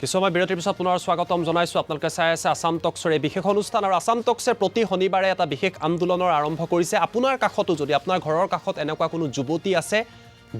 কিছু সময় বিৰতিৰ পিছত পুনৰ স্বাগতম জনাইছোঁ আপোনালোকে চাই আছে আসাম টক্সৰ এই বিশেষ অনুষ্ঠান আৰু আসাম টক্সে প্ৰতি শনিবাৰে এটা বিশেষ আন্দোলনৰ আৰম্ভ কৰিছে আপোনাৰ কাষতো যদি আপোনাৰ ঘৰৰ কাষত এনেকুৱা কোনো যুৱতী আছে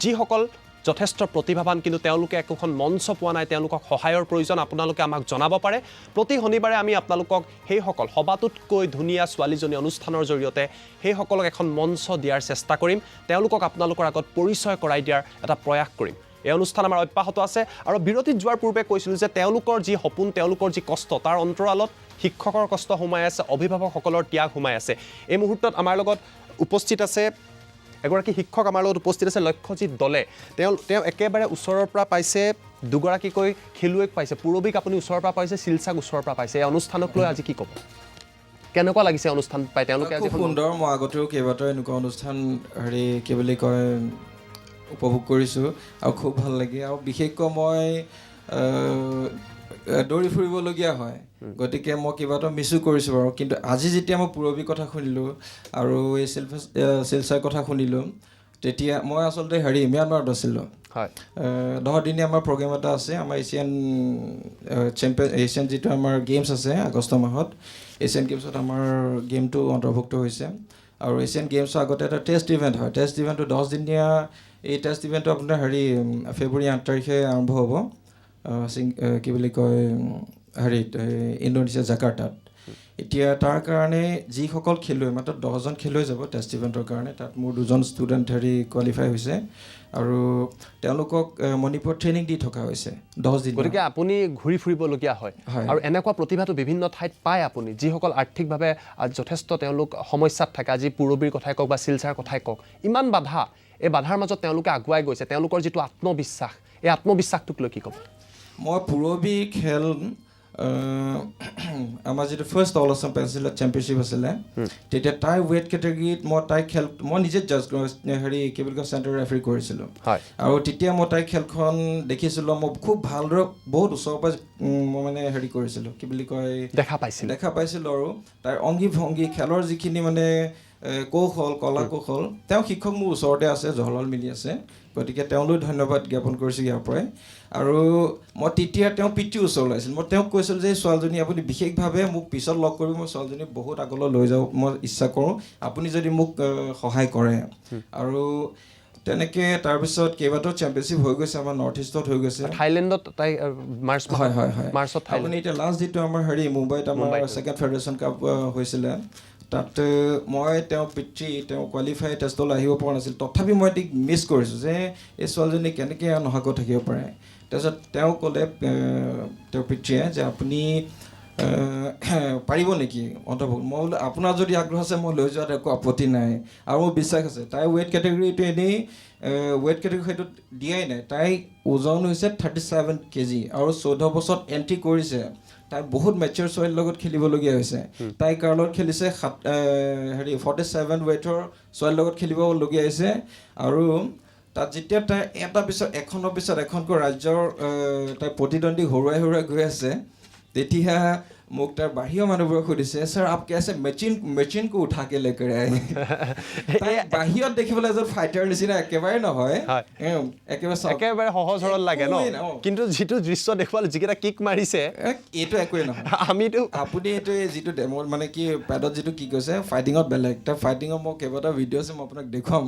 যিসকল যথেষ্ট প্ৰতিভাৱান কিন্তু তেওঁলোকে একোখন মঞ্চ পোৱা নাই তেওঁলোকক সহায়ৰ প্ৰয়োজন আপোনালোকে আমাক জনাব পাৰে প্ৰতি শনিবাৰে আমি আপোনালোকক সেইসকল সবাতোতকৈ ধুনীয়া ছোৱালীজনী অনুষ্ঠানৰ জৰিয়তে সেইসকলক এখন মঞ্চ দিয়াৰ চেষ্টা কৰিম তেওঁলোকক আপোনালোকৰ আগত পৰিচয় কৰাই দিয়াৰ এটা প্ৰয়াস কৰিম এই অনুষ্ঠান আমাৰ অব্যাহত আছে আৰু বিৰতিত যোৱাৰ পূৰ্বে কৈছিলোঁ যে তেওঁলোকৰ যি সপোন তেওঁলোকৰ যি কষ্ট তাৰ অন্তৰালত শিক্ষকৰ কষ্ট সোমাই আছে অভিভাৱকসকলৰ ত্যাগ সোমাই আছে এই মুহূৰ্তত আমাৰ লগত উপস্থিত আছে এগৰাকী শিক্ষক আমাৰ লগত উপস্থিত আছে লক্ষ্যজিৎ দলে তেওঁ একেবাৰে ওচৰৰ পৰা পাইছে দুগৰাকীকৈ খেলুৱৈক পাইছে পূৰবীক আপুনি ওচৰৰ পৰা পাইছে শিলচাক ওচৰৰ পৰা পাইছে এই অনুষ্ঠানক লৈ আজি কি ক'ব কেনেকুৱা লাগিছে অনুষ্ঠান পাই তেওঁলোকে আজি সুন্দৰ মই আগতেও কেইবাটাও এনেকুৱা অনুষ্ঠান কি বুলি কয় উপভোগ কৰিছোঁ আৰু খুব ভাল লাগে আৰু বিশেষকৈ মই দৌৰি ফুৰিবলগীয়া হয় গতিকে মই কিবা এটা মিছো কৰিছোঁ বাৰু কিন্তু আজি যেতিয়া মই পূৰবীৰ কথা শুনিলোঁ আৰু এই শিলচাৰ কথা শুনিলোঁ তেতিয়া মই আচলতে ম্যানমাৰত আছিলোঁ হয় 10 দিনীয়া আমাৰ প্ৰগ্ৰেম এটা আছে আমাৰ এছিয়ান যিটো আমাৰ গেমছ আছে আগষ্ট মাহত এছিয়ান গেমছত আমাৰ গেমটো অন্তৰ্ভুক্ত হৈছে আৰু এছিয়ান গেমছৰ আগতে এটা টেষ্ট ইভেণ্ট হয় টেষ্ট ইভেণ্টটো 10 দিনীয়া এই টেষ্ট ইভেণ্টটো আপোনাৰ ফেব্ৰুৱাৰী 8 তাৰিখে আৰম্ভ হ'ব কি বুলি কয় ইণ্ডোনেছিয়া জাকাৰ্টাত এতিয়া তাৰ কাৰণে যিসকল খেলুৱৈ মাত্ৰ 10জন খেলুৱৈ যাব টেষ্ট ইভেণ্টৰ কাৰণে তাত মোৰ 2জন ষ্টুডেণ্ট কোৱালিফাই হৈছে আৰু তেওঁলোকক মণিপুৰ ট্ৰেইনিং দি থকা হৈছে 10 দিন গতিকে আপুনি ঘূৰি ফুৰিবলগীয়া হয় আৰু এনেকুৱা প্ৰতিভাটো বিভিন্ন ঠাইত পায় আপুনি যিসকল আৰ্থিকভাৱে যথেষ্ট তেওঁলোক সমস্যাত থাকে আজি পূৰবীৰ কথাই কওক বা শিলচাৰ কথাই কওক ইমান বাধা এই বাধাৰ মাজত তেওঁলোকে আগুৱাই গৈছে তেওঁলোকৰ যিটো আত্মবিশ্বাস এই আত্মবিশ্বাসটোক লৈ কি ক'ব মই পূৰবী খেল আমাৰ যিটো first all Assam pencil championship আছিলে তেতিয়া তাই ৱেইট কেটেগৰীত মই নিজে জাজ কি বুলি কয় চেণ্টাৰ ৰেফাৰী কৰিছিলোঁ আৰু তেতিয়া মই তাইৰ খেলখন দেখিছিলোঁ মই খুব ভালদৰে বহুত ওচৰৰ পৰা মই মানে কৰিছিলোঁ কি বুলি কয় দেখা পাইছিলোঁ আৰু তাইৰ অংগী ভংগী খেলৰ যিখিনি মানে কৌশল কলা কৌশল তেওঁ শিক্ষক মোৰ ওচৰতে আছে জৱাহৰলাল মিলি আছে গতিকে তেওঁলৈ ধন্যবাদ জ্ঞাপন কৰিছোঁ ইয়াৰ পৰাই আৰু মই তেতিয়া তেওঁ পিতৃ ওচৰলৈ আহিছিল মই তেওঁক কৈছিলোঁ যে ছোৱালীজনী আপুনি বিশেষভাৱে মোক পিছত লগ কৰিব মই ছোৱালীজনী বহুত আগলৈ লৈ যাব মই ইচ্ছা কৰোঁ আপুনি যদি মোক সহায় কৰে আৰু তেনেকৈ তাৰপিছত কেইবাটাও চেম্পিয়নশ্বিপ হৈ গৈছে আমাৰ নৰ্থ ইষ্টত হৈ গৈছে থাইলেণ্ডত তাই মাৰ্চত আপুনি এতিয়া লাষ্ট যিটো আমাৰ মুম্বাইত আমাৰ ছেকেণ্ড ফেডাৰেশ্যন কাপ হৈছিলে তাত মই তেওঁ কোৱালিফাই টেষ্টলৈ আহিব পৰা নাছিল তথাপি মই এটি মিছ কৰিছোঁ যে এই ছোৱালীজনী কেনেকৈ নহাকৈ থাকিব পাৰে তাৰপিছত তেওঁ ক'লে তেওঁৰ পিতৃয়ে যে আপুনি পাৰিব নেকি অন্তৰ্ভুক্ত মই বোলো আপোনাৰ যদি আগ্ৰহ আছে মই লৈ যোৱাত একো আপত্তি নাই আৰু মোৰ বিশ্বাস আছে তাই ৱেইট কেটেগৰীটো এনেই ৱেইট কেটেগৰী সেইটোত দিয়াই নাই তাই ওজন হৈছে 37 কেজি আৰু 14 বছৰত এণ্ট্ৰি কৰিছে তাই বহুত মেচিয়ৰ ছোৱালীৰ লগত খেলিবলগীয়া হৈছে তাই কাৰ লগত খেলিছে 47 ৱেইটৰ ছোৱালীৰ লগত খেলিবলগীয়া হৈছে আৰু তাত যেতিয়া তাই এখনৰ পিছত এখনকৈ ৰাজ্যৰ তাই প্ৰতিদ্বন্দ্বী হৰুৱাই গৈ আছে তেতিয়া মোক তাৰ বাহিৰৰ মানুহবোৰক সুধিছে ছাৰ আপ কেছে মেচিন কো উঠাকে লেকৰ তাই বাহিৰত দেখিবলৈ এজন ফাইটাৰ নিচিনা একেবাৰে নহয় একেবাৰে সহজ সৰল লাগে ন কিন্তু যিটো দৃশ্য দেখুৱালে যিকেইটা কিক মাৰিছে এইটো একোৱেই নহয় আপুনি এইটো যিটো ডেম'ৰ মানে কি পেডত যিটো কি কৈছে ফাইটিঙত বেলেগ তাৰ ফাইটিঙত মই কেইবাটাও ভিডিঅ' আছে মই আপোনাক দেখুৱাম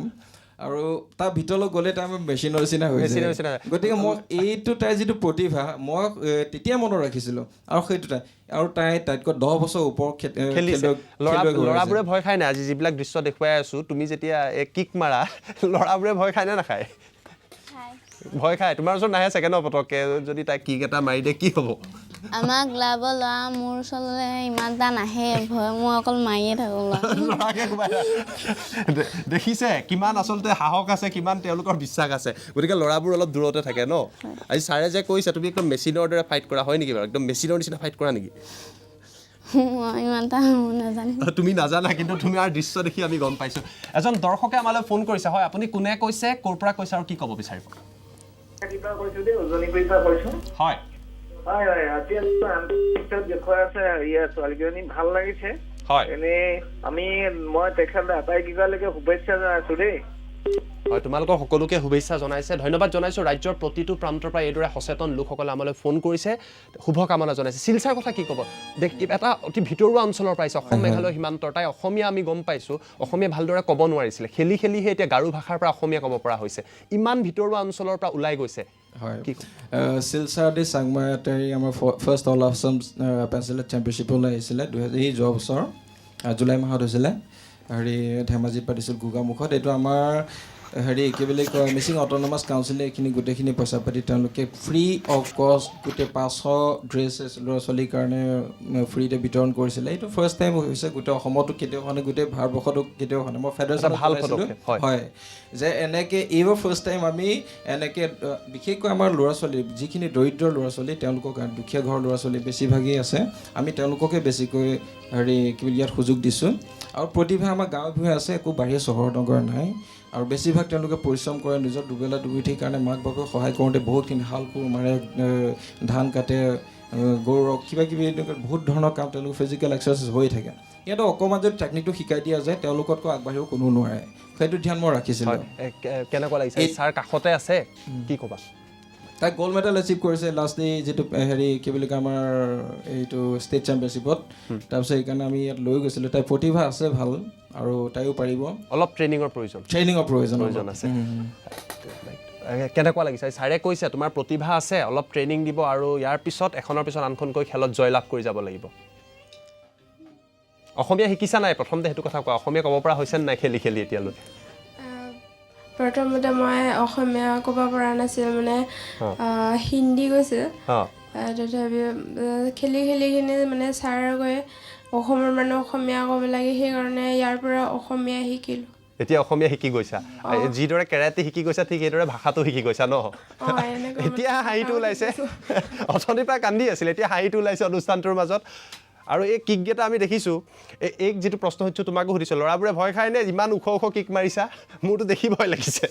আৰু তাৰ ভিতৰলৈ গ'লে তাৰ মেচিনৰ নিচিনা হৈছে গতিকে মই এইটো তাইৰ যিটো প্ৰতিভা মই তেতিয়া মনত ৰাখিছিলোঁ আৰু সেইটো তাই তাইতকৈ 10 বছৰ ওপৰ ল'ৰাবোৰে ভয় খায় নাই আজি যিবিলাক দৃশ্য দেখুৱাই আছোঁ তুমি যেতিয়া কিক মাৰা ল'ৰাবোৰে ভয় খায় নে নাখায় ভয় খায় তোমাৰ ওচৰত নাহে চাগে ন পটককৈ যদি তাই কিক এটা মাৰি দিয়ে কি হ'ব আমাক লাভ ল'ৰা মোৰ ওচৰলৈ ইমান এটা নাহে ভয় মই অকল মাৰিয়ে থাকোঁ দেখিছে কিমান আচলতে সাহস আছে কিমান তেওঁলোকৰ বিশ্বাস আছে গতিকে ল'ৰাবোৰ অলপ দূৰতে থাকে ন আজি ছাৰে যে কৈছে তুমি একদম মেচিনৰ দৰে ফাইট কৰা হয় নেকি বাৰু একদম মেচিনৰ নিচিনা ফাইট কৰা নেকি ইমান এটা নাজানো তুমি নাজানা কিন্তু তুমি আৰু দৃশ্য দেখি আমি গম পাইছোঁ এজন দৰ্শকে আমালৈ ফোন কৰিছে হয় আপুনি কোনে কৈছে ক'ৰ পৰা কৈছে আৰু কি ক'ব বিচাৰিব হয় দেখুৱাই আছে ছোৱালীজনী ভাল লাগিছে হয় এনেই মই তেখেত আটাই কিবালৈকে শুভেচ্ছা জনাইছো দেই হয় তোমালোকৰ সকলোকে শুভেচ্ছা জনাইছে ধন্যবাদ জনাইছো ৰাজ্যৰ প্ৰতিটো প্ৰান্তৰ পৰা এইদৰে সচেতন লোকসকলে আমালৈ ফোন কৰিছে শুভকামনা জনাইছে শিলচাৰ কথা কি ক'ব এটা অতি ভিতৰুৱা অঞ্চলৰ পাইছে অসম মেঘালয় সীমান্তৰ তাই অসমীয়া আমি গম পাইছো অসমীয়া ভালদৰে ক'ব নোৱাৰিছিলে খেলি খেলিহে এতিয়া গাৰো ভাষাৰ পৰা অসমীয়া ক'ব পৰা হৈছে ইমান ভিতৰুৱা অঞ্চলৰ পৰা ওলাই গৈছে হয় শিলচাৰ দি চাংমাইতে আমাৰ ফাৰ্ষ্ট অল আছাম পেঞ্চিলেট চেম্পিয়নশ্বিপলৈ আহিছিলে এই যোৱা বছৰ জুলাই মাহত হৈছিলে হেৰি ধেমাজিত পাতিছিল গোগামুখত এইটো আমাৰ হেৰি কি বুলি কয় মিচিং অট'নমাছ কাউন্সিলে এইখিনি গোটেইখিনি পইচা পাতি তেওঁলোকে ফ্ৰী অফ কষ্ট গোটেই 500 ড্ৰেছেছ ল'ৰা ছোৱালীৰ কাৰণে ফ্ৰীতে বিতৰণ কৰিছিলে এইটো ফাৰ্ষ্ট টাইম হৈছে গোটেই অসমতো কেতিয়াও হোৱা নাই গোটেই ভাৰতবৰ্ষতো কেতিয়াও হোৱা নাই মই ফেডাৰেশ্যনত ভাল হয় যে এনেকৈ এইবাৰ ফাৰ্ষ্ট টাইম আমি এনেকৈ বিশেষকৈ আমাৰ ল'ৰা ছোৱালী যিখিনি দৰিদ্ৰ ল'ৰা ছোৱালী তেওঁলোকৰ কাৰণে দুখীয়া ঘৰৰ ল'ৰা ছোৱালী বেছিভাগেই আছে আমি তেওঁলোককে বেছিকৈ হেৰি কি বুলি ইয়াত সুযোগ দিছোঁ আৰু প্ৰতিভা আমাৰ গাঁৱে ভূঞে আছে একো বাহিৰ চহৰ নগৰ নাই আৰু বেছিভাগ তেওঁলোকে পৰিশ্ৰম কৰে নিজৰ দুবেলা দুবিধিৰ কাৰণে মাক বাপেকক সহায় কৰোঁতে বহুতখিনি হাল কোৰ মাৰে ধান কাটে গৰু কিবা কিবি এনেকুৱা বহুত ধৰণৰ কাম তেওঁলোকৰ ফিজিকেল এক্সাৰচাইজ হৈ থাকে সিহঁতক অকণমান যদি টেকনিকটো শিকাই দিয়া যায় তেওঁলোকতকৈ আগবাঢ়িব কোনো নোৱাৰে সেইটো ধ্যান মই ৰাখিছিলোঁ কেনেকুৱা লাগিছে ছাৰ কাষতে আছে কি ক'বা তাই গ'ল্ড মেডেল এচিভ কৰিছে লাষ্ট এই যিটো হেৰি কি বুলি কয় আমাৰ এইটো ষ্টেট চেম্পিয়নশ্বিপত তাৰপিছত সেইকাৰণে আমি ইয়াত লৈ গৈছিলোঁ তাই প্ৰতিভা আছে ভাল আৰু তাইও পাৰিব অলপ ট্ৰেইনিঙৰ প্ৰয়োজন আছে কেনেকুৱা লাগিছে ছাৰে কৈছে তোমাৰ প্ৰতিভা আছে অলপ ট্ৰেইনিং দিব আৰু ইয়াৰ পিছত এখনৰ পিছত আনখনকৈ খেলত জয়লাভ কৰি যাব লাগিব অসমীয়া শিকিছা নাই প্ৰথমতে সেইটো কথা কোৱা অসমীয়া ক'ব পৰা হৈছে নাই খেলি খেলি এতিয়ালৈ প্ৰথমতে মই অসমীয়া ক'ব পৰা নাছিল মানে হিন্দী কৈছে তথাপিও খেলি খেলি কিনে মানে ছাৰ গৈ অসমৰ মানুহ অসমীয়া ক'ব লাগে সেইকাৰণে ইয়াৰ পৰা অসমীয়া শিকিলোঁ এতিয়া অসমীয়া শিকি গৈছা যিদৰে কেৰাটে শিকি গৈছা ঠিক এইদৰে ভাষাটো শিকি গৈছা ন এতিয়া হাঁহিটো ওলাইছে অথনিৰ পৰা কান্দি আছিল এতিয়া হাঁহিটো ওলাইছে অনুষ্ঠানটোৰ মাজত আৰু এই কিককেইটা আমি দেখিছোঁ এই যিটো প্ৰশ্ন সুধিছোঁ তোমাকো সুধিছোঁ ল'ৰাবোৰে ভয় খায় নে ইমান ওখ ওখ কিক মাৰিছা মোৰতো দেখি ভয় লাগিছে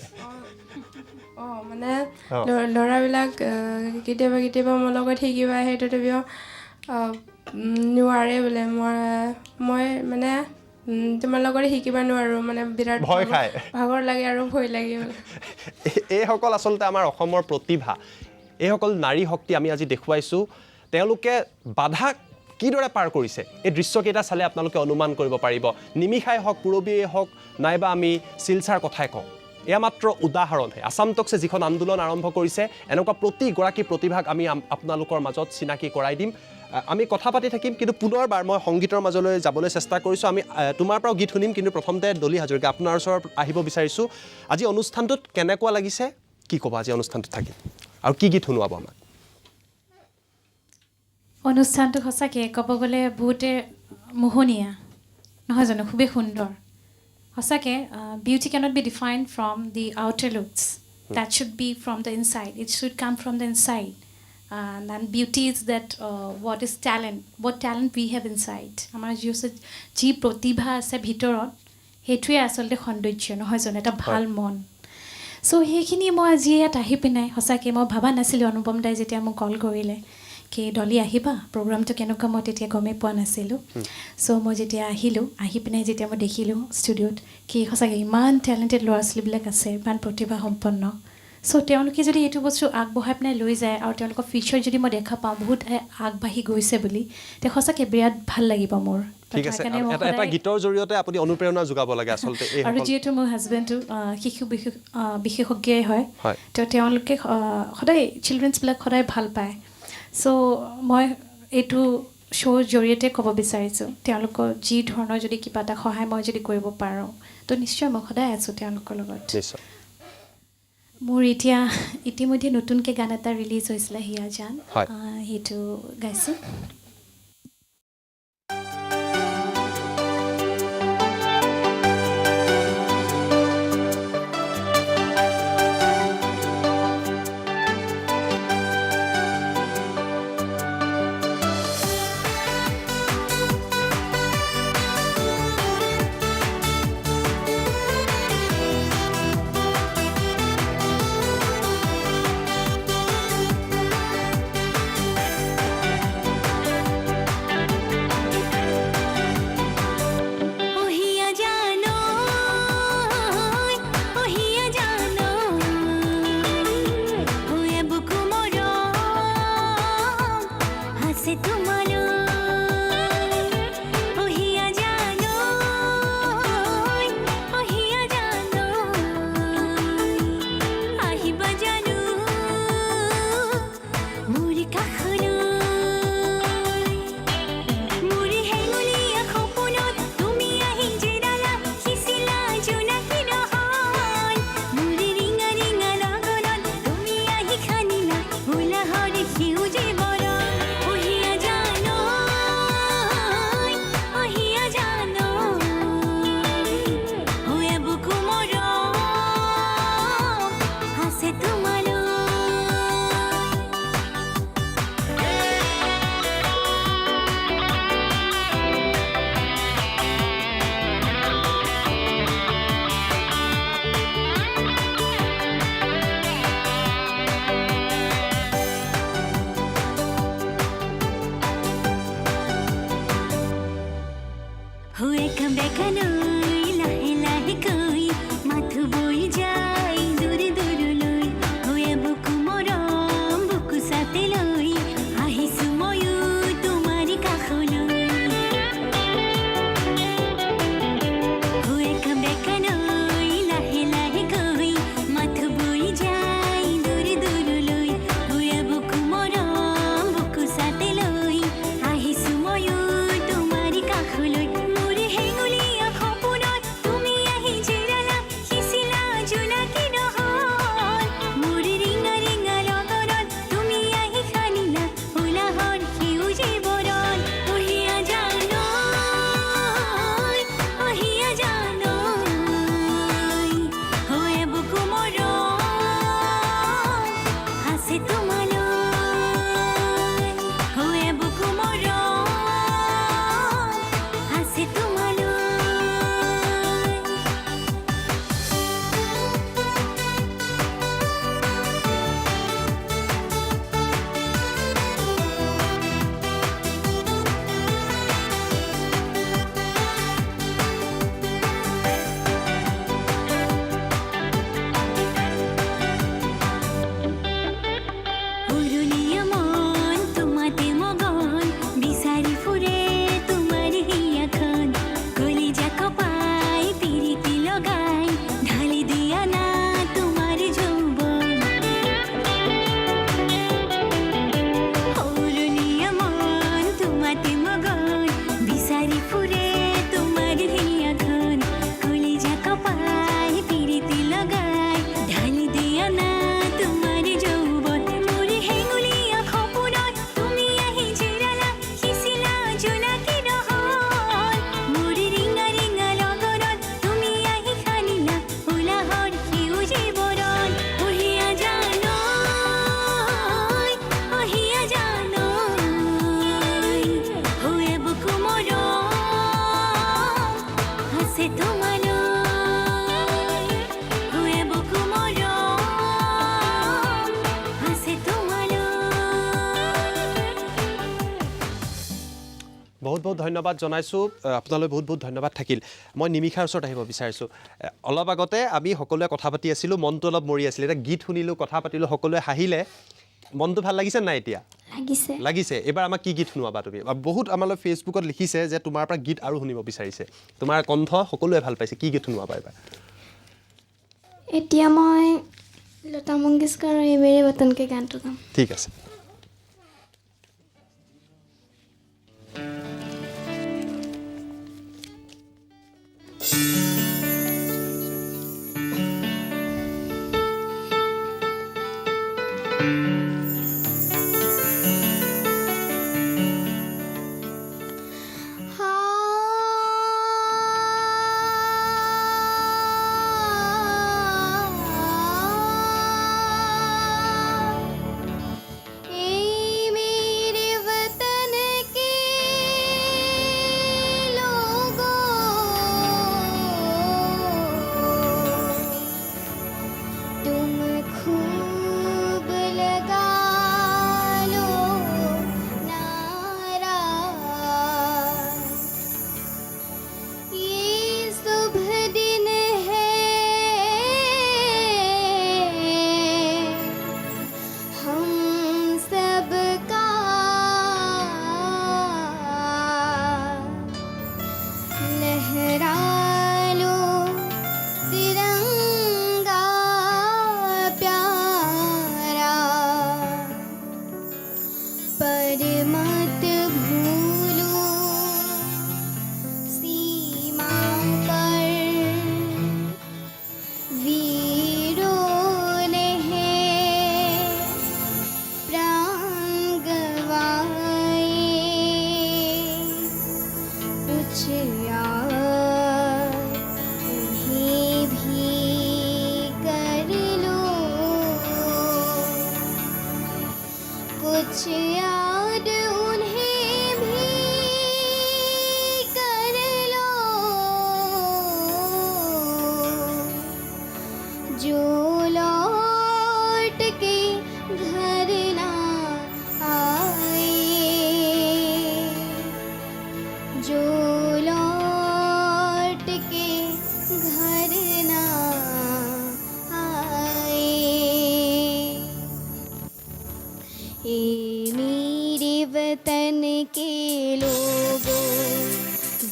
মানে ল'ৰাবিলাক কেতিয়াবা কেতিয়াবা মোৰ লগত শিকিব আহে তথাপিও নোৱাৰে বোলে মই মানে তোমাৰ লগতে শিকিব নোৱাৰোঁ মানে বিৰাট ভয় খায় ভাগৰ লাগে আৰু ভয় লাগে এইসকল আচলতে আমাৰ অসমৰ প্ৰতিভা এইসকল নাৰী শক্তি আমি আজি দেখুৱাইছোঁ তেওঁলোকে বাধা কিদৰে পাৰ কৰিছে এই দৃশ্যকেইটা চালে আপোনালোকে অনুমান কৰিব পাৰিব নিমিষাই হওক পূৰবীয়ে হওক নাইবা আমি শিলচাৰ কথাই কওঁ এয়া মাত্ৰ উদাহৰণহে আসাম টক্সে যিখন আন্দোলন আৰম্ভ কৰিছে এনেকুৱা প্ৰতিগৰাকী প্ৰতিভাক আমি আপোনালোকৰ মাজত চিনাকি কৰাই দিম আমি কথা পাতি থাকিম কিন্তু পুনৰবাৰ মই সংগীতৰ মাজলৈ যাবলৈ চেষ্টা কৰিছোঁ আমি তোমাৰ পৰাও গীত শুনিম কিন্তু প্ৰথমতে ডলি হাজৰিকা আপোনাৰ ওচৰত আহিব বিচাৰিছোঁ আজি অনুষ্ঠানটোত কেনেকুৱা লাগিছে কি ক'বা আজি অনুষ্ঠানটোত থাকি আৰু কি গীত শুনোৱাব আমাক অনুষ্ঠানটো সঁচাকৈ ক'ব গ'লে বহুতে মোহনীয়া নহয় জানো খুবেই সুন্দৰ সঁচাকৈ beauty cannot be define from the outer looks that should be from the inside it should come from the inside and beauty is that what is talent what talent we have inside আমাৰ যি প্ৰতিভা আছে ভিতৰত সেইটোৱে আচলতে সৌন্দৰ্য নহয় জানো এটা ভাল মন চ' সেইখিনি মই আজি ইয়াত আহি পিনাই সঁচাকৈ মই ভবা নাছিলোঁ অনুপম দাই যেতিয়া মোক কল কৰিলে কি ডলি আহিবা প্ৰগ্ৰামটো কেনেকুৱা মই তেতিয়া গমেই পোৱা নাছিলোঁ চ' মই যেতিয়া আহিলোঁ আহি পিনে যেতিয়া মই দেখিলোঁ ষ্টুডিঅ'ত কি সঁচাকৈ ইমান টেলেণ্টেড ল'ৰা ছোৱালীবিলাক আছে ইমান প্ৰতিভা সম্পন্ন চ' তেওঁলোকে যদি এইটো বস্তু আগবঢ়াই পিনে লৈ যায় আৰু তেওঁলোকৰ ফিউচাৰ যদি মই দেখা পাওঁ বহুত আগবাঢ়ি গৈছে বুলি তেতিয়া সঁচাকৈ বিৰাট ভাল লাগিব মোৰ ঠিক আছে এটা গীতৰ জৰিয়তে আপুনি অনুপ্ৰেৰণা যোগাব লাগে আচলতে আৰু যিহেতু মোৰ হাজবেণ্ডটো শিশু বিশেষজ্ঞই হয় তো তেওঁলোকে সদায় চিলড্ৰেনছবিলাক সদায় ভাল পায় চ' মই এইটো শ্ব'ৰ জৰিয়তে ক'ব বিচাৰিছোঁ তেওঁলোকৰ যি ধৰণৰ যদি কিবা এটা সহায় মই যদি কৰিব পাৰোঁ তো নিশ্চয় মই সদায় আছোঁ তেওঁলোকৰ লগত মোৰ এতিয়া ইতিমধ্যে নতুনকৈ গান এটা ৰিলিজ হৈছিলে হিয়া জান সেইটো গাইছোঁ বহুত বহুত ধন্যবাদ জনাইছোঁ আপোনালৈ বহুত বহুত ধন্যবাদ থাকিল মই নিমিষাৰ ওচৰত আহিব বিচাৰিছোঁ অলপ আগতে আমি সকলোৱে কথা পাতি আছিলোঁ মনটো অলপ মৰি আছিল এটা গীত শুনিলোঁ কথা পাতিলোঁ সকলোৱে হাঁহিলে মনটো ভাল লাগিছে নাই এতিয়া লাগিছে এবাৰ আমাক কি গীত শুনোৱাবা তুমি বহুত আমালৈ ফেচবুকত লিখিছে যে তোমাৰ পৰা গীত আৰু শুনিব বিচাৰিছে তোমাৰ কণ্ঠ সকলোৱে ভাল পাইছে কি গীত শুনোৱাবা এবাৰ এতিয়া মই লতা মংগেশকাৰৰ এই মেৰে বতনকে গানটো গাম ঠিক আছে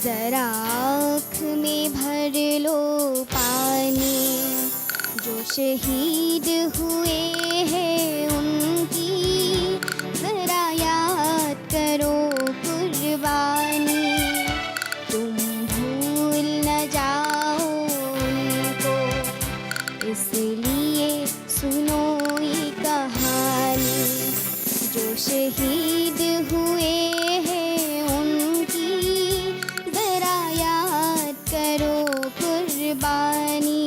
जरा आँख में भर लो पानी जो शहीद हुए हैं उनकी जरा याद करो कुर्बानी तुम भूल न जाओ उनको इसलिए सुनो ये कहानी जो शहीद हुए कुर्बानी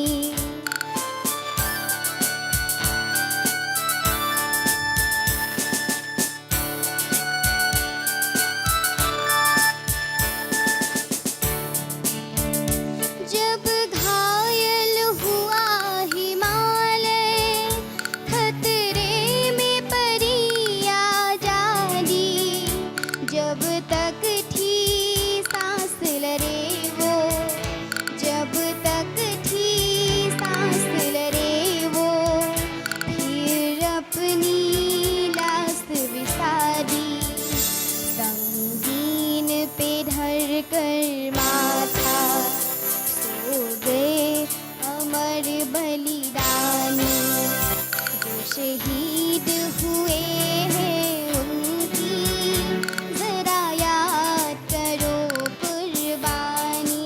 जब घायल हुआ हिमालय खतरे में पड़ी आजादी जब तक थी सांस लरे वो जब तक थी सांस लरे वो फिर अपनी लाश बिसारी संगीन पे धर कर माथा सो गए अमर बलिदानी जो शहीद हुए हैं उनकी जरा याद करो कुर्बानी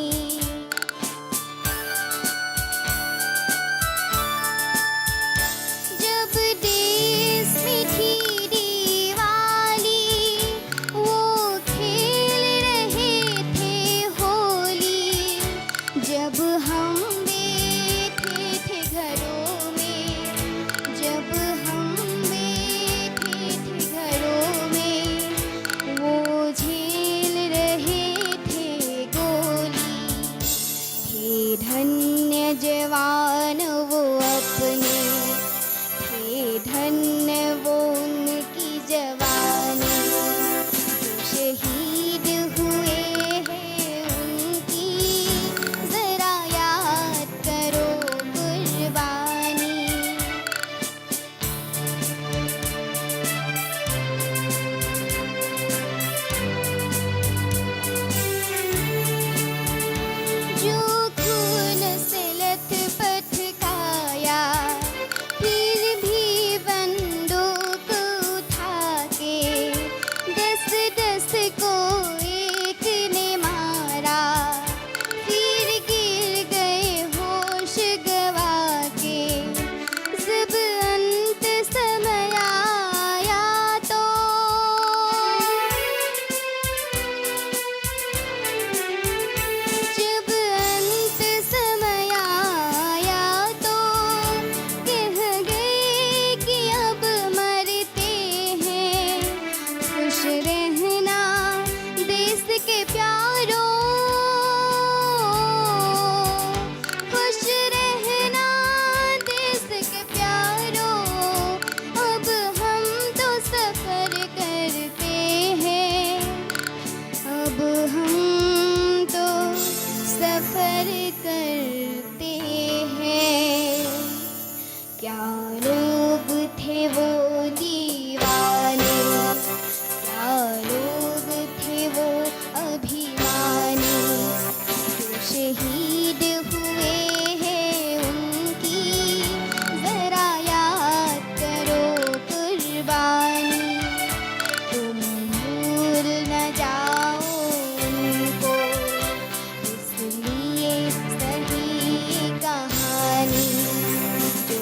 जब देश में थी दिवाली वो खेल रहे थे होली जब हम बैठे थे घरों में जब हम बैठे थे घरों में वो झेल रहे थे गोली थे धन्य जवान वो अपने धन्य वो उनकी जवानी जो शहीद हुए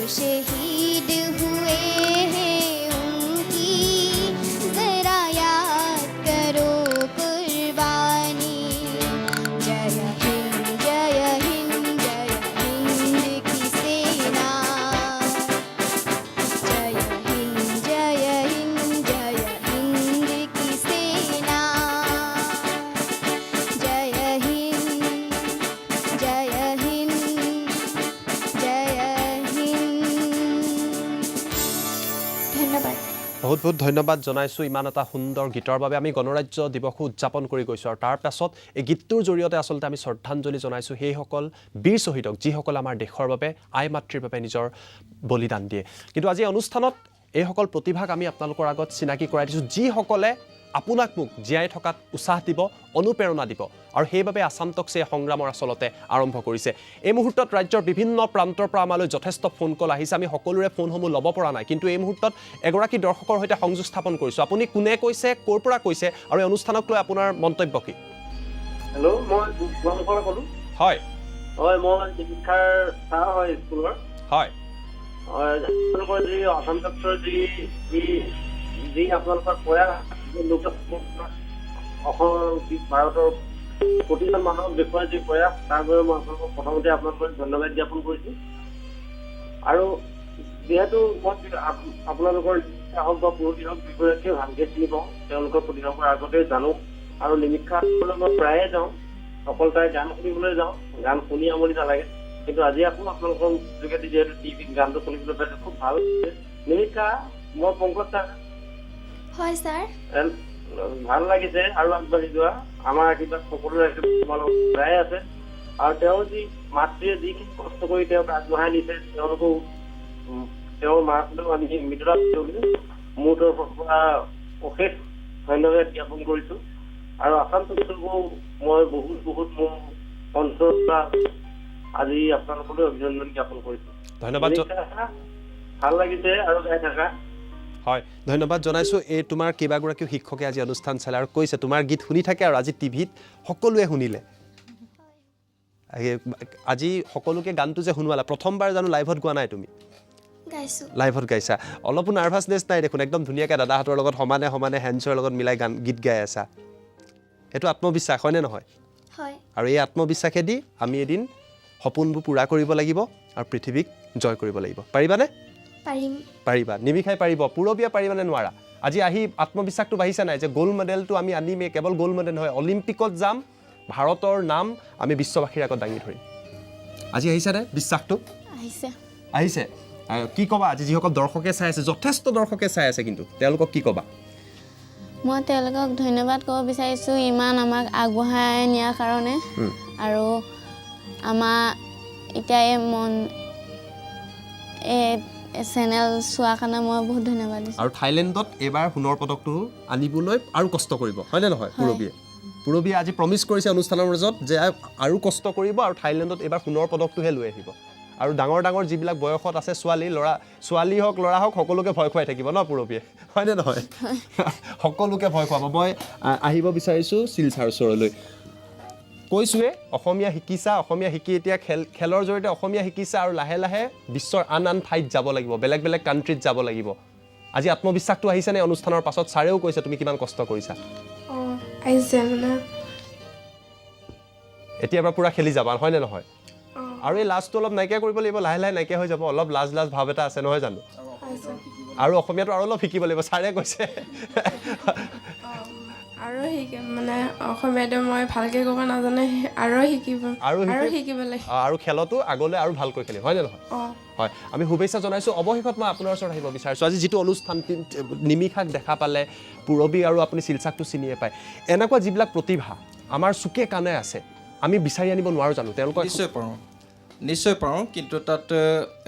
शहीद हुए हैं उनकी जरा याद करो कुर्बानी जय हिंद जय हिंद जय हिंद की सेना जय हिंद जय हिंद जय हिंद की सेना जय हिंद जय हिंद जय हिंद धन्यवाद বহুত বহুত ধন্যবাদ জনাইছোঁ ইমান এটা সুন্দৰ গীতৰ বাবে আমি গণৰাজ্য দিৱসো উদযাপন কৰি গৈছোঁ আৰু তাৰ পাছত এই গীতটোৰ জৰিয়তে আচলতে আমি শ্ৰদ্ধাঞ্জলি জনাইছোঁ সেইসকল বীৰ শ্বহীদক যিসকলে আমাৰ দেশৰ বাবে আই মাতৃৰ বাবে নিজৰ বলিদান দিয়ে কিন্তু আজি অনুষ্ঠানত এইসকল প্ৰতিভাক আমি আপোনালোকৰ আগত চিনাকি কৰাই দিছোঁ যিসকলে আপোনাক মোক জীয়াই থকাত উৎসাহ দিব অনুপ্ৰেৰণা দিব আৰু সেইবাবে আসাম টক্সে সংগ্ৰামৰ আচলতে আৰম্ভ কৰিছে এই মুহূৰ্তত ৰাজ্যৰ বিভিন্ন প্ৰান্তৰ পৰা আমালৈ যথেষ্ট ফোন কল আহিছে আমি সকলোৰে ফোনসমূহ ল'ব পৰা নাই কিন্তু এই মুহূৰ্তত এগৰাকী দৰ্শকৰ সৈতে সংযোগ স্থাপন কৰিছোঁ আপুনি কোনে কৈছে ক'ৰ পৰা কৈছে আৰু এই অনুষ্ঠানক লৈ আপোনাৰ মন্তব্য কি হেল্ল' মই গুৱাহাটীৰ পৰা ক'লো হয় হয় মই শিক্ষাৰ ছাৰ হয় স্কুলৰ হয় আপোনালোকৰ যি আসাম টক্সৰ যি আপোনালোকৰ প্ৰয়াস অসম ভাৰতৰ প্ৰতিজন মানুহক দেখুৱাই যি প্ৰয়াস তাৰ বাবে মই আপোনালোকক প্ৰথমতে আপোনালোকক ধন্যবাদ জ্ঞাপন কৰিছোঁ আৰু যিহেতু মই আপোনালোকৰ হওক বা পুৰোহিত হওক দুয়োগৰাকীয়ে ভালকৈ চিনি পাওঁ তেওঁলোকৰ প্ৰতিভাবোৰ আগতে জানো আৰু নিমীক্ষা মই প্ৰায়ে যাওঁ অকল তাই গান শুনিবলৈ যাওঁ গান শুনি আমনি নালাগে কিন্তু আজি আকৌ আপোনালোকৰ যোগেদি যিহেতু টিভিত গানটো শুনিবলৈ পাইছোঁ খুব ভাল নিমীক্ষা মই পংকজ ছাৰ হয় ছাৰ ভাল লাগিছে আৰু আগবাঢ়ি যোৱা আমাৰ আশীৰ্বাদ সকলোৰে তোমালোক প্ৰায়ে আছে আৰু তেওঁ যি মাতৃয়ে যিখিনি কষ্ট কৰি তেওঁক আগবঢ়াই নিছে তেওঁলোকেও তেওঁৰ মাকলৈও আমি মৃদুলা বুলি মোৰ তৰফৰ পৰা অশেষ ধন্যবাদ জ্ঞাপন কৰিছোঁ আৰু আসাম টক্সকো মই বহুত বহুত মোৰ অন্তৰৰ পৰা আজি আপোনালোকলৈ অভিনন্দন জ্ঞাপন কৰিছোঁ ধন্যবাদ ভাল লাগিছে আৰু গাই থাকা হয় ধন্যবাদ জনাইছোঁ এই তোমাৰ কেইবাগৰাকীও শিক্ষকে আজি অনুষ্ঠান চালে আৰু কৈছে তোমাৰ গীত শুনি থাকে আৰু আজি টিভিত সকলোৱে শুনিলে আজি সকলোকে গানটো যে শুনোৱালা প্ৰথমবাৰ জানো লাইভত গোৱা নাই তুমি গাইছোঁ লাইভত গাইছা অলপো নাৰ্ভাছনেছ নাই দেখোন একদম ধুনীয়াকৈ দাদাহঁতৰ লগত সমানে সমানে হেণ্ডছৰ লগত মিলাই গীত গাই আছা এইটো আত্মবিশ্বাস হয়নে নহয় হয় আৰু এই আত্মবিশ্বাসেদি আমি এদিন সপোনবোৰ পূৰা কৰিব লাগিব আৰু পৃথিৱীক জয় কৰিব লাগিব পাৰিবানে পাৰিম পাৰিবা নিমিষাই পাৰিব পুৰবিয়া পাৰিবানে নোৱাৰা আজি আহি আত্মবিশ্বাসটো বাঢ়িছে নাই যে গ'ল্ড মেডেলটো আমি আনিমেই কেৱল গ'ল্ড মেডেল নহয় অলিম্পিকত যাম ভাৰতৰ নাম আমি বিশ্ববাসীৰ আগত দাঙি ধৰিম আজি আহিছেনে বিশ্বাসটো আহিছে আহিছে কি ক'বা আজি যিসকল দৰ্শকে চাই আছে যথেষ্ট দৰ্শকে চাই আছে কিন্তু তেওঁলোকক কি ক'বা মই তেওঁলোকক ধন্যবাদ ক'ব বিচাৰিছোঁ ইমান আমাক আগবঢ়াই নিয়াৰ কাৰণে আৰু আমাৰ এতিয়া এই চেনেল চোৱাৰ কাৰণে মই বহুত ধন্যবাদ দিছোঁ আৰু থাইলেণ্ডত এইবাৰ সোণৰ পদকটো আনিবলৈ আৰু কষ্ট কৰিব হয়নে নহয় পুৰবিয়ে আজি প্ৰমিছ কৰিছে অনুষ্ঠানৰ মাজত যে আৰু কষ্ট কৰিব আৰু থাইলেণ্ডত এইবাৰ সোণৰ পদকটোহে লৈ আহিব আৰু ডাঙৰ ডাঙৰ যিবিলাক বয়সত আছে ছোৱালী হওক ল'ৰা হওক সকলোকে ভয় খুৱাই থাকিব ন পুৰবিয়ে হয়নে নহয় সকলোকে ভয় খুৱাব মই আহিব বিচাৰিছোঁ শিলচাৰ ওচৰলৈ কৈছোঁৱে অসমীয়া শিকিছা অসমীয়া শিকি এতিয়া খেলৰ জৰিয়তে অসমীয়া শিকিছা আৰু লাহে লাহে বিশ্বৰ আন আন ঠাইত যাব লাগিব বেলেগ বেলেগ কাণ্ট্ৰিত যাব লাগিব আজি আত্মবিশ্বাসটো আহিছেনে অনুষ্ঠানৰ পাছত ছাৰেও কৈছে তুমি কিমান কষ্ট কৰিছা আহিছে মানে এতিয়াৰ পৰা পূৰা খেলি যাবা হয়নে নহয় আৰু এই লাজটো অলপ নাইকিয়া কৰিব লাগিব লাহে লাহে নাইকিয়া হৈ যাব অলপ লাজ ভাৱ এটা আছে নহয় জানো আৰু অসমীয়াটো আৰু অলপ শিকিব লাগিব ছাৰে কৈছে আৰু মানে অসমীয়াটো মই ভালকৈ ক'ব নাজানো আৰু শিকিব লাগে আৰু খেলতো আগলৈ আৰু ভালকৈ খেলিম হয়নে নহয় হয় আমি শুভেচ্ছা জনাইছোঁ অৱশেষত মই আপোনাৰ ওচৰত আহিব বিচাৰিছোঁ আজি যিটো অনুষ্ঠান নিমিষাক দেখা পালে পুৰবী আৰু আপুনি শিলচাকটো চিনিয়ে পায় এনেকুৱা যিবিলাক প্ৰতিভা আমাৰ চুকে কাণে আছে আমি বিচাৰি আনিব নোৱাৰোঁ জানো তেওঁলোকক নিশ্চয় পাৰোঁ কিন্তু তাত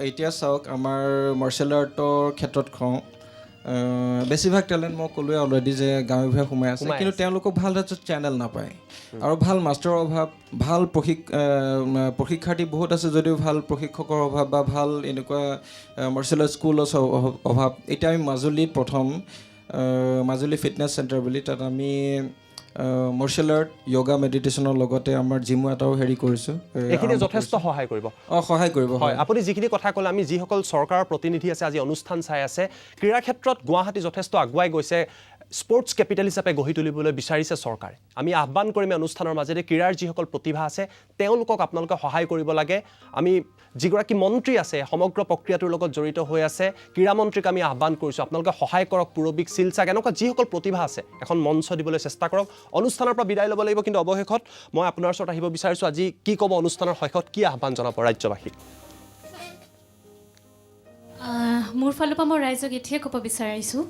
এতিয়া চাওক আমাৰ মাৰ্চেল আৰ্টৰ ক্ষেত্ৰত কওঁ বেছিভাগ টেলেণ্ট মই ক'লোৱে অলৰেডি যে গাঁৱে ভূঞে সোমাই আছে কিন্তু তেওঁলোকক ভাল এটা চেনেল নাপায় আৰু ভাল মাষ্টৰৰ অভাৱ ভাল প্ৰশিক্ষাৰ্থী বহুত আছে যদিও ভাল প্ৰশিক্ষকৰ অভাৱ বা ভাল এনেকুৱা মাৰ্চেল আৰ্ট স্কুলৰ অভাৱ এতিয়া আমি মাজুলীত প্ৰথম মাজুলী ফিটনেছ চেণ্টাৰ বুলি তাত আমি মাৰ্শাল আৰ্ট য়োগা মেডিটেশ্যনৰ লগতে আমাৰ জিমো এটাও হেৰি কৰিছোঁ এইখিনি যথেষ্ট সহায় কৰিব সহায় কৰিব হয় আপুনি যিখিনি কথা ক'লে আমি যিসকল চৰকাৰৰ প্ৰতিনিধি আছে আজি অনুষ্ঠান চাই আছে ক্ৰীড়া ক্ষেত্ৰত গুৱাহাটী যথেষ্ট আগুৱাই গৈছে স্পৰ্টছ কেপিটেল হিচাপে গঢ়ি তুলিবলৈ বিচাৰিছে চৰকাৰে আমি আহ্বান কৰিম অনুষ্ঠানৰ মাজেৰে ক্ৰীড়াৰ যিসকল প্ৰতিভা আছে তেওঁলোকক আপোনালোকে সহায় কৰিব লাগে আমি যিগৰাকী মন্ত্ৰী আছে সমগ্ৰ প্ৰক্ৰিয়াটোৰ লগত জড়িত হৈ আছে ক্ৰীড়া মন্ত্ৰীক আমি আহ্বান কৰিছোঁ আপোনালোকে সহায় কৰক পূৰবিক শিলচাক এনেকুৱা যিসকল প্ৰতিভা আছে এখন মঞ্চ দিবলৈ চেষ্টা কৰক অনুষ্ঠানৰ পৰা বিদায় ল'ব লাগিব কিন্তু অৱশেষত মই আপোনাৰ ওচৰত আহিব বিচাৰিছোঁ আজি কি ক'ব অনুষ্ঠানৰ শেষত কি আহ্বান জনাব ৰাজ্যবাসীক মোৰ ফালৰ পৰা মই ৰাইজক এতিয়াই ক'ব বিচাৰিছোঁ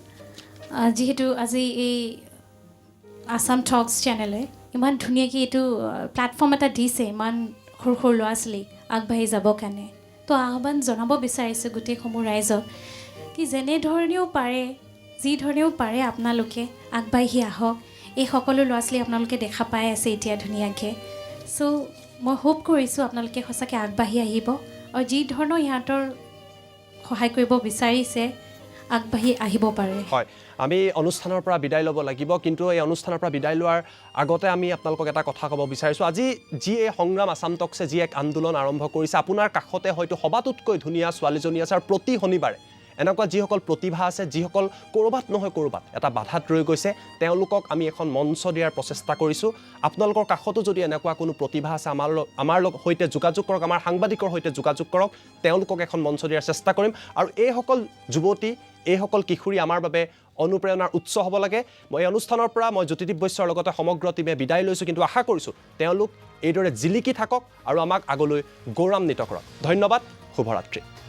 যিহেতু আজি এই আছাম টক্স চেনেলে ইমান ধুনীয়াকৈ এইটো প্লেটফৰ্ম এটা দিছে ইমান সৰু সৰু ল'ৰা ছোৱালীক আগবাঢ়ি যাবৰ কাৰণে তো আহ্বান জনাব বিচাৰিছোঁ গোটেইসমূহ ৰাইজক কি যেনেধৰণেও পাৰে যি ধৰণেও পাৰে আপোনালোকে আগবাঢ়ি আহক এই সকলো ল'ৰা ছোৱালী আপোনালোকে দেখা পাই আছে এতিয়া ধুনীয়াকৈ চ' মই হোপ কৰিছোঁ আপোনালোকে সঁচাকৈ আগবাঢ়ি আহিব আৰু যি ধৰণৰ ইহঁতৰ সহায় কৰিব বিচাৰিছে আগবাঢ়ি আহিব পাৰে হয় আমি অনুষ্ঠানৰ পৰা বিদায় ল'ব লাগিব কিন্তু এই অনুষ্ঠানৰ পৰা বিদায় লোৱাৰ আগতে আমি আপোনালোকক এটা কথা ক'ব বিচাৰিছোঁ আজি যি এই সংগ্ৰাম আছাম টক্সে যি এক আন্দোলন আৰম্ভ কৰিছে আপোনাৰ কাষতে হয়তো সবাতোতকৈ ধুনীয়া ছোৱালীজনী আছে আৰু প্ৰতি শনিবাৰে এনেকুৱা যিসকল প্ৰতিভা আছে যিসকল ক'ৰবাত নহয় ক'ৰবাত এটা বাধাত ৰৈ গৈছে তেওঁলোকক আমি এখন মঞ্চ দিয়াৰ প্ৰচেষ্টা কৰিছোঁ আপোনালোকৰ কাষতো যদি এনেকুৱা কোনো প্ৰতিভা আছে আমাৰ সৈতে যোগাযোগ কৰক আমাৰ সাংবাদিকৰ সৈতে যোগাযোগ কৰক তেওঁলোকক এখন মঞ্চ দিয়াৰ চেষ্টা কৰিম আৰু এইসকল যুৱতী এইসকল কিশোৰী আমাৰ বাবে অনুপ্ৰেৰণাৰ উৎস হ'ব লাগে মই এই অনুষ্ঠানৰ পৰা মই জ্যোতিদীপ বৈশ্যৰ লগতে সমগ্ৰ টীমে বিদায় লৈছোঁ কিন্তু আশা কৰিছোঁ তেওঁলোক এইদৰে জিলিকি থাকক আৰু আমাক আগলৈ গৌৰৱান্বিত কৰক ধন্যবাদ শুভৰাত্ৰি